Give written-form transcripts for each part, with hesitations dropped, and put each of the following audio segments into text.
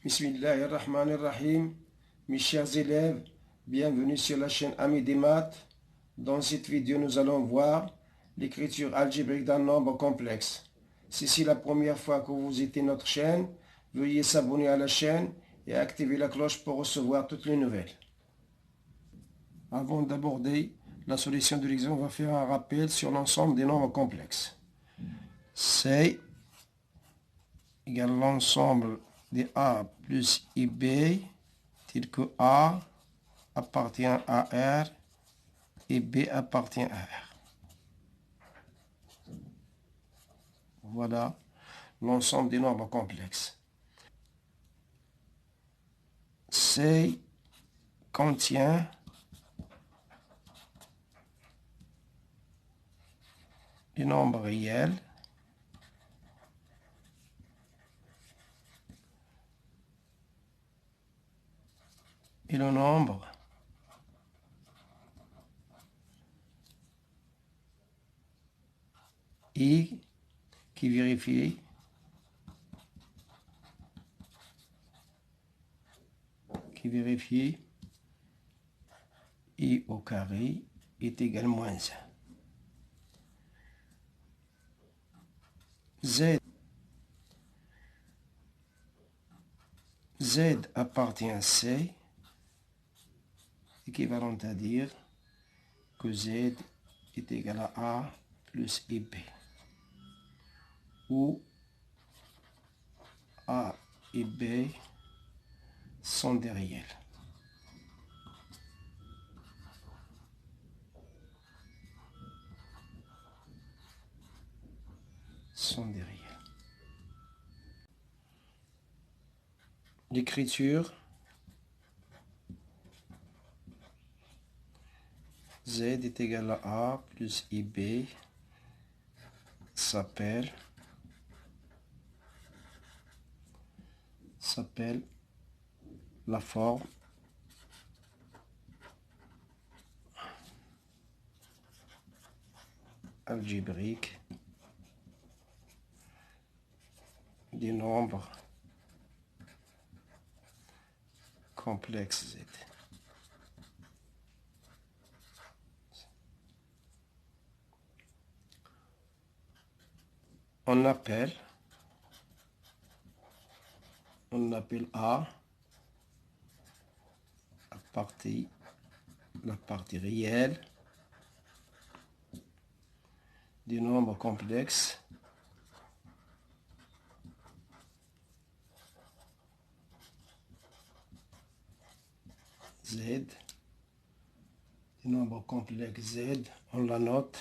Bismillahirrahmanirrahim. Mes chers élèves, bienvenue sur la chaîne Amis des maths. Dans cette vidéo, nous allons voir l'écriture algébrique d'un nombre complexe. Si c'est la première fois que vous visitez notre chaîne, veuillez s'abonner à la chaîne et activer la cloche pour recevoir toutes les nouvelles. Avant d'aborder la solution de l'exemple, on va faire un rappel sur l'ensemble des nombres complexes. C égale l'ensemble des A plus IB, tel que A appartient à R et B appartient à R. Voilà l'ensemble des nombres complexes. C contient les nombres réels et le nombre I qui vérifie I au carré est égal à moins 1. Z appartient à C, équivalent à dire que Z est égal à A plus IB, où A et B sont des réels. L'écriture Z est égal à A plus IB s'appelle la forme algébrique des nombres complexes Z. On appelle A la partie réelle des nombres complexes Z, des nombres complexes Z, on la note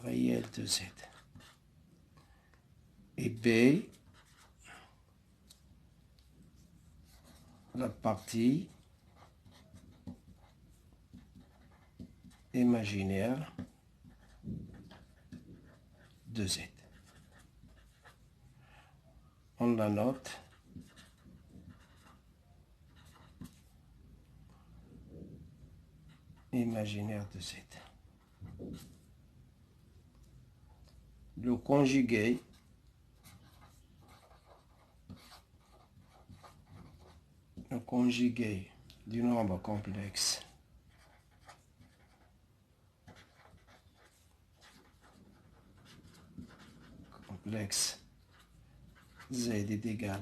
réel de Z. Et B, la partie imaginaire de Z. On la note imaginaire de Z. Le conjugué du nombre complexe Z est égal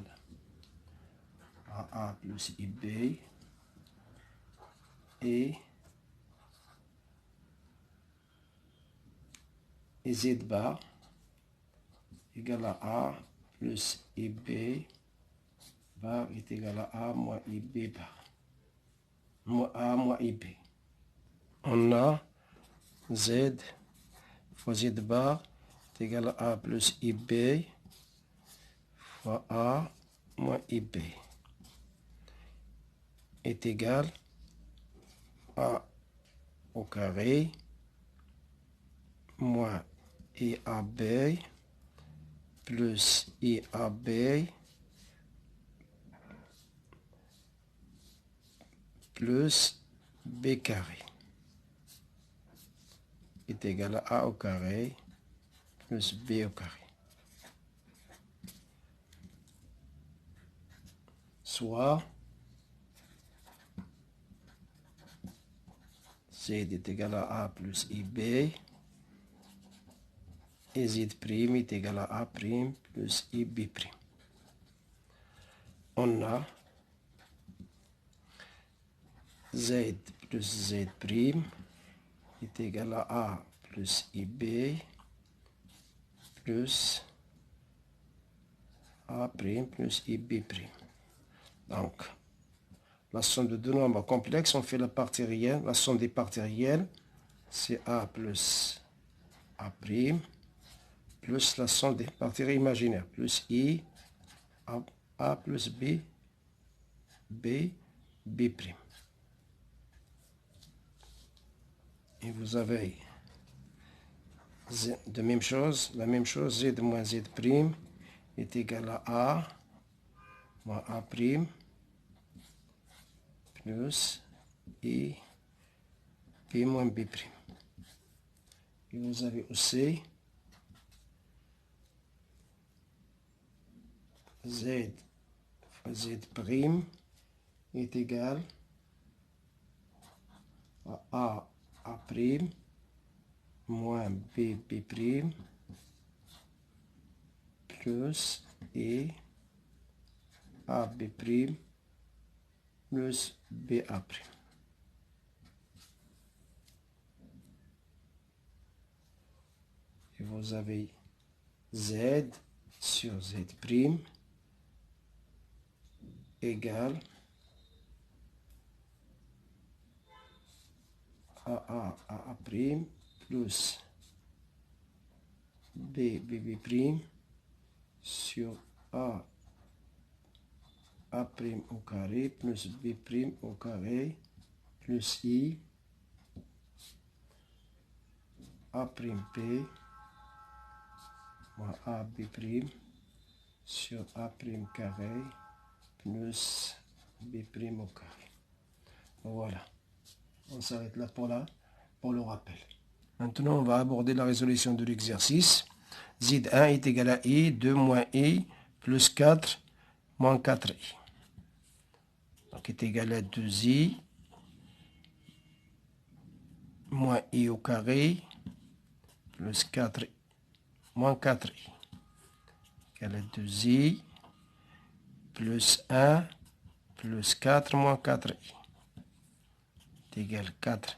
à A plus IB et Z bar égal à A plus IB bar est égal à A moins IB bar, moins A moins IB. On a Z fois Z bar est égal à A plus IB fois A moins IB est égal à au carré moins IAB plus IAB plus B carré est égal à A au carré plus B au carré. Soit Z est égal à A plus IB et Z' est égal à A' plus IB'. On a Z plus Z' est égal à A plus IB plus A' plus IB'. Donc, la somme de deux nombres complexes, on fait la partie réelle. La somme des parties réelles, c'est A plus A' plus la somme des parties imaginaires, plus I, A plus B, B'. Et vous avez la même chose, Z moins Z' est égal à A moins A' plus I, B moins B'. Et vous avez aussi Z fois Z' est égal à A' moins B' plus E AB' plus BA'. Et vous avez Z sur Z' égale A' plus B' sur A' au carré plus B' au carré plus I A'P moins AB' sur A' carré plus B' au carré. Voilà. On s'arrête là pour le rappel. Maintenant, on va aborder la résolution de l'exercice. Z1 est égal à I, 2 moins I, plus 4, moins 4I. Donc, est égal à 2I, moins I au carré, plus 4, moins 4I. Égal à 2I, plus 1, plus 4, moins 4I. Est égal à 4.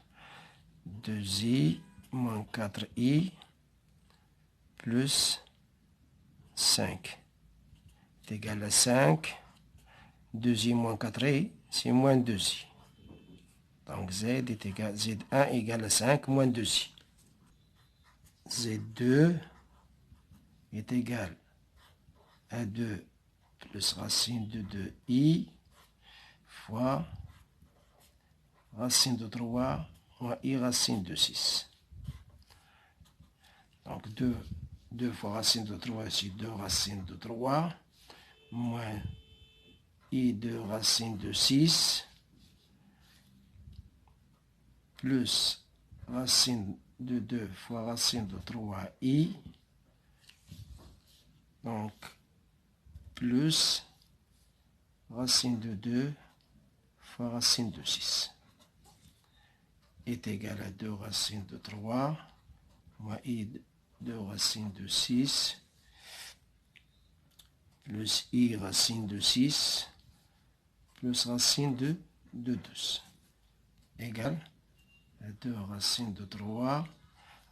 2i moins 4i plus 5 est égal à 5. 2i moins 4i, c'est moins 2i. Donc Z1 égale à 5 moins 2i. Z2 est égal à 2 plus racine de 2i fois racine de 3 moins i racine de 6. Donc 2 fois racine de 3, c'est 2 racines de 3, moins i de racine de 6, plus racine de 2 fois racine de 3i, donc plus racine de 2 fois racine de 6 est égal à 2 racines de 3 moins i de racine de 6 plus i racine de 6 plus racine de 12 égale à 2 racines de 3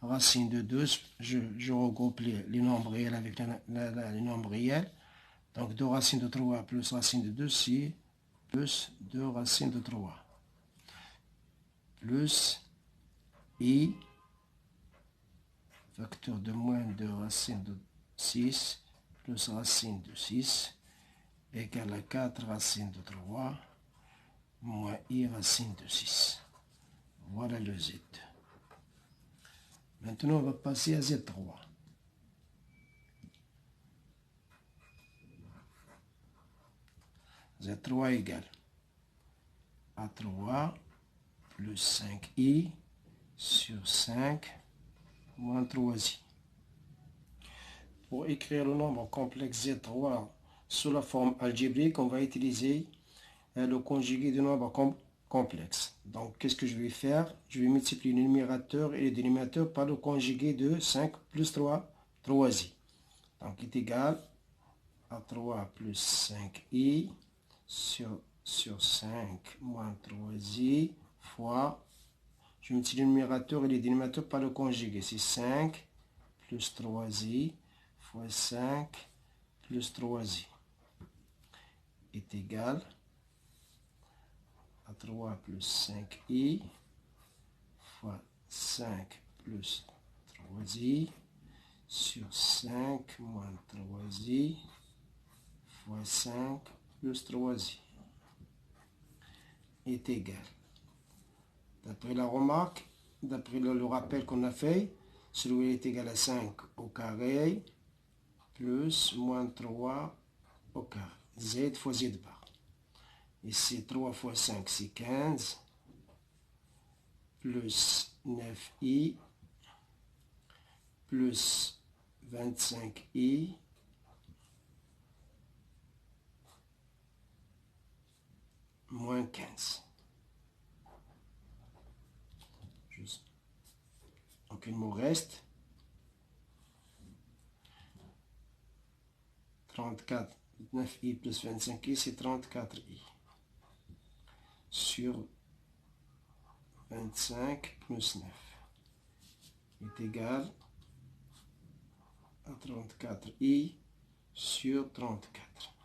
racine de 12. Je regroupe les nombres réels avec les nombres réels. Donc 2 racines de 3 plus racine de 2, c'est plus 2 racines de 3 plus i facteur de moins 2 racine de 6 plus racine de 6 égale à 4 racine de 3 moins i racine de 6. Voilà le Z. Maintenant, on va passer à Z3. Z3 égale A3 plus 5i sur 5 moins 3i. Pour écrire le nombre complexe Z3 sous la forme algébrique, on va utiliser le conjugué du nombre complexe. Donc, qu'est-ce que je vais faire? Je vais multiplier le numérateur et le dénominateur par le conjugué de 5 plus 3, 3i. Donc, est égal à 3 plus 5i sur 5 moins 3i fois, je multiplie le numérateur et le dénominateur par le conjugué. C'est 5 plus 3i fois 5 plus 3i est égal à 3 plus 5i fois 5 plus 3i sur 5 moins 3i fois 5 plus 3i est égal. D'après la remarque, d'après le rappel qu'on a fait, celui est égal à 5 au carré plus moins 3 au carré. Z fois Z bar. Ici, 3 fois 5, c'est 15. Plus 9i. Plus 25i. Moins 15. Juste. Donc, il me reste 34. 9i plus 25i, c'est 34i. Sur 25 plus 9 est égal à 34i sur 34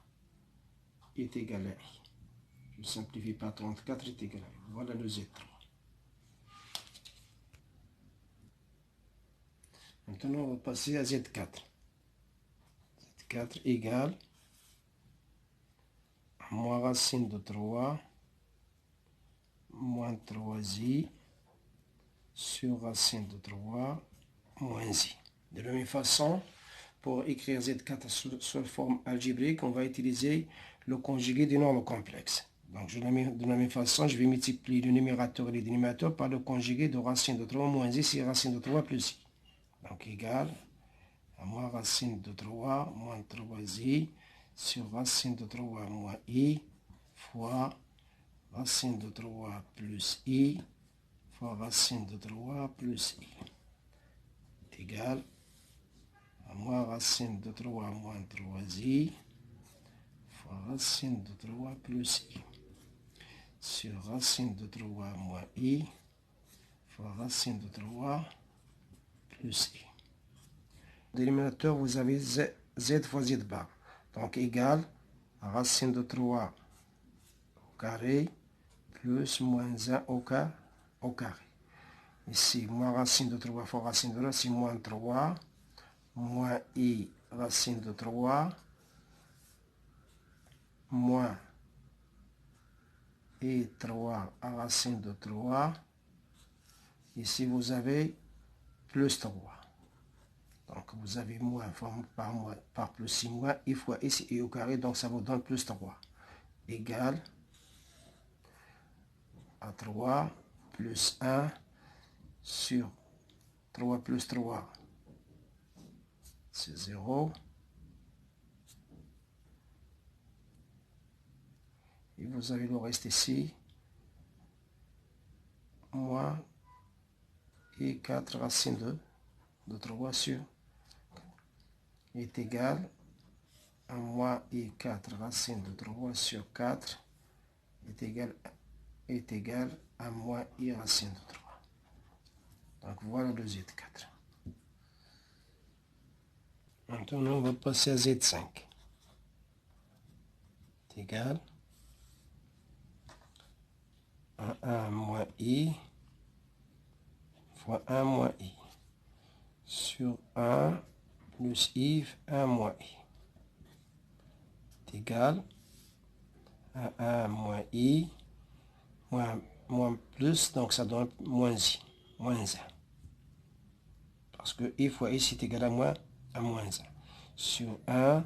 est égal à i. Je simplifie par 34 est égal à i. Voilà le Z3. Maintenant, on va passer à Z4. Z4 égale moins racine de 3 moins 3i sur racine de 3 moins i. De la même façon, pour écrire Z4 sous forme algébrique, on va utiliser le conjugué du nombre complexe. Donc, de la même façon, je vais multiplier le numérateur et le dénominateur par le conjugué de racine de 3 moins i, c'est racine de 3 plus i. Donc, égal à moins racine de 3 moins 3i sur racine de 3 moins i fois racine de 3 plus i fois racine de 3 plus i est égal à moins racine de 3 moins 3i fois racine de 3 plus i sur racine de 3 moins i fois racine de 3 plus i. Dénominateur, vous avez z fois z bar. Donc, égal à racine de 3 au carré plus moins 1 au carré. Ici, moins racine de 3 fois racine de 3, c'est moins 3. Moins i racine de 3. Moins i 3 à racine de 3. Ici, vous avez plus 3. Donc, vous avez moins par plus 6 moins i fois ici i au carré, donc ça vous donne plus 3. Égal à 3 plus 1 sur 3 plus 3, c'est 0. Et vous avez le reste ici, moins i 4 racine de 3 sur est égal à moins i 4 racine de 3 sur 4 est égal à moins i racine de 3. Donc voilà le Z4. Maintenant, on va passer à Z5. C'est égal à 1 moins i fois 1 moins i sur 1 plus i 1 moins i est égal à 1 moins i moins plus, donc ça donne moins i, moins 1. Parce que i fois i c'est égal à moins 1 sur 1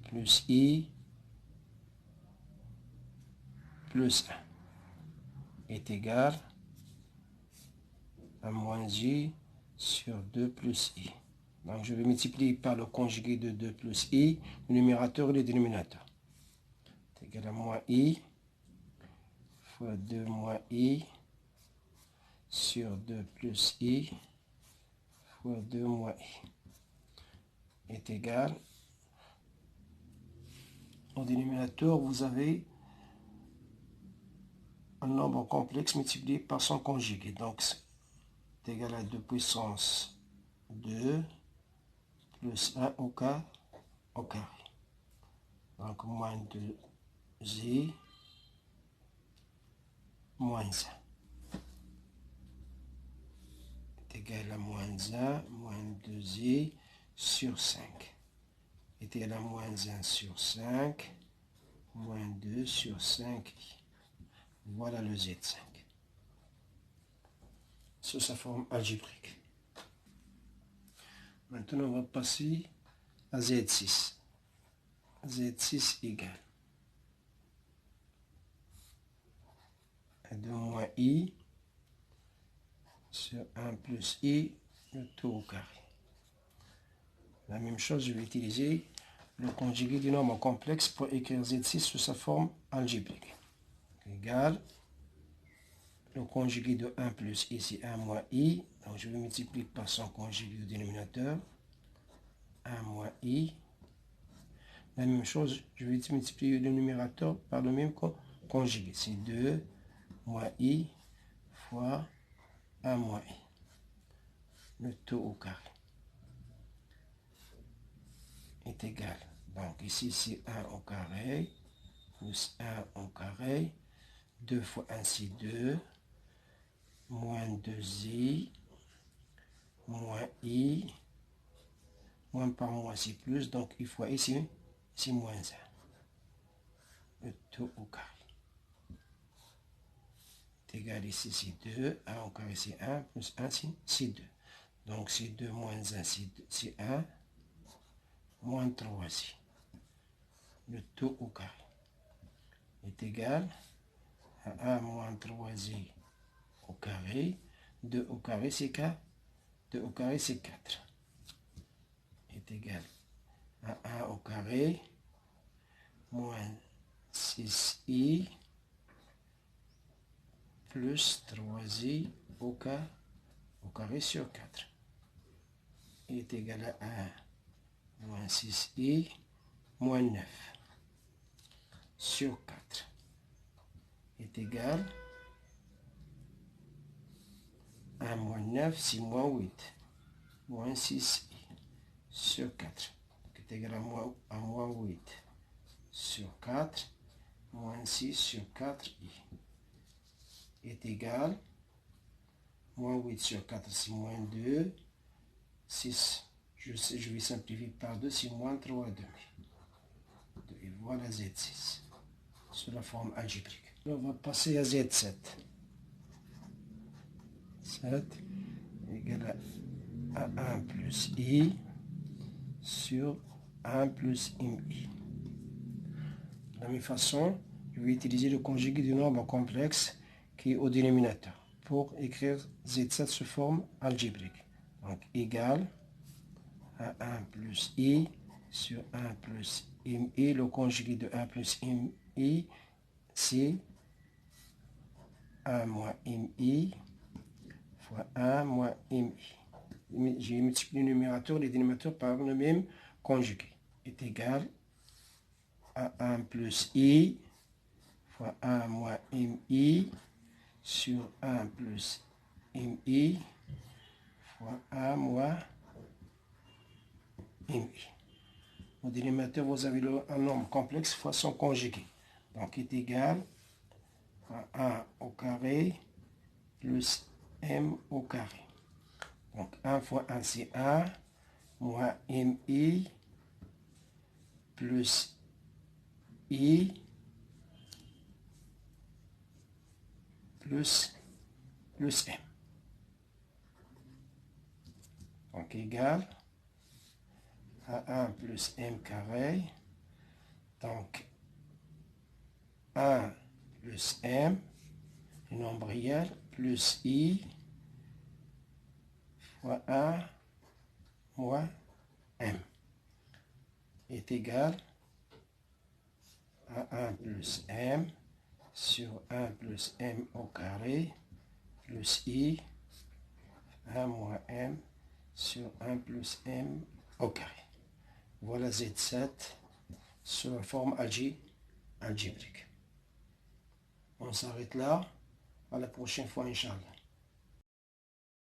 plus i plus 1 est égal à moins i sur 2 plus i. Donc, je vais multiplier par le conjugué de 2 plus i, le numérateur et le dénominateur. C'est égal à moins i fois 2 moins i sur 2 plus i fois 2 moins i est égal. Au dénominateur, vous avez un nombre complexe multiplié par son conjugué. Donc, c'est égal à 2 puissance 2 plus 1 au carré. Donc, moins 2i moins 1 est égal à moins 1 moins 2i sur 5 est égal à moins 1 sur 5 moins 2 sur 5i. Voilà le Z5 sous sa forme algébrique. Maintenant, on va passer à Z6. Z6 égale à 2 moins i sur 1 plus i, le tout au carré. La même chose, je vais utiliser le conjugué du nombre complexe pour écrire Z6 sous sa forme algébrique. Égal le conjugué de 1 plus i, c'est 1 moins i. Donc, je vais multiplier par son conjugué au dénominateur. 1 moins i. La même chose, je vais multiplier le numérateur par le même conjugué. C'est 2 moins i fois 1 moins i. Le tout au carré est égal. Donc ici, c'est 1 au carré plus 1 au carré. 2 fois 1, c'est 2. Moins 2i. Moins i. Moins par moins, c'est plus. Donc, il faut ici, c'est moins 1. Le tout au carré est égal ici, c'est 2. 1 au carré, c'est 1. Plus 1, c'est 2. Donc, c'est 2 moins 1, c'est 1. Moins 3i. Le tout au carré est égal à 1 moins 3i au carré. 2 au carré, c'est 4. 2 au carré, c'est 4. Est égal à 1 au carré moins 6i plus 3i au carré sur 4 est égal à 1 moins 6i moins 9 sur 4 est égal à 1 moins 9, c'est moins 8 moins 6i sur 4 est égal à moins 8 sur 4 moins 6 sur 4i est égal moins 8 sur 4, c'est moins 2. 6, je vais simplifier par 2, c'est moins 3 demi. Et voilà Z6 sous la forme algébrique. On va passer à Z7. 7 égale à 1 plus i sur 1 plus mi. De la même façon, je vais utiliser le conjugué du nombre complexe qui est au dénominateur pour écrire Z7 sous forme algébrique. Donc, égal à 1 plus i sur 1 plus mi. Le conjugué de 1 plus mi, c'est 1 moins mi fois 1 moins mi. J'ai multiplié le numérateur et le dénominateur par le même conjugué. Est égal à 1 plus i fois 1 moins mi sur 1 plus mi fois 1 moins mi. Au dénominateur, vous avez un nombre complexe fois son conjugué. Donc, est égal à 1 au carré plus m au carré. Donc, 1 fois 1, c'est 1, moins mi plus i plus m. Donc, égal à 1 plus m carré. Donc, 1 plus m, le nombre réel, plus i fois 1 moins m est égal à 1 plus m sur 1 plus m au carré plus i 1 moins m sur 1 plus m au carré. Voilà Z7 sur la forme algébrique. On s'arrête là. À la prochaine fois, Inch'Allah.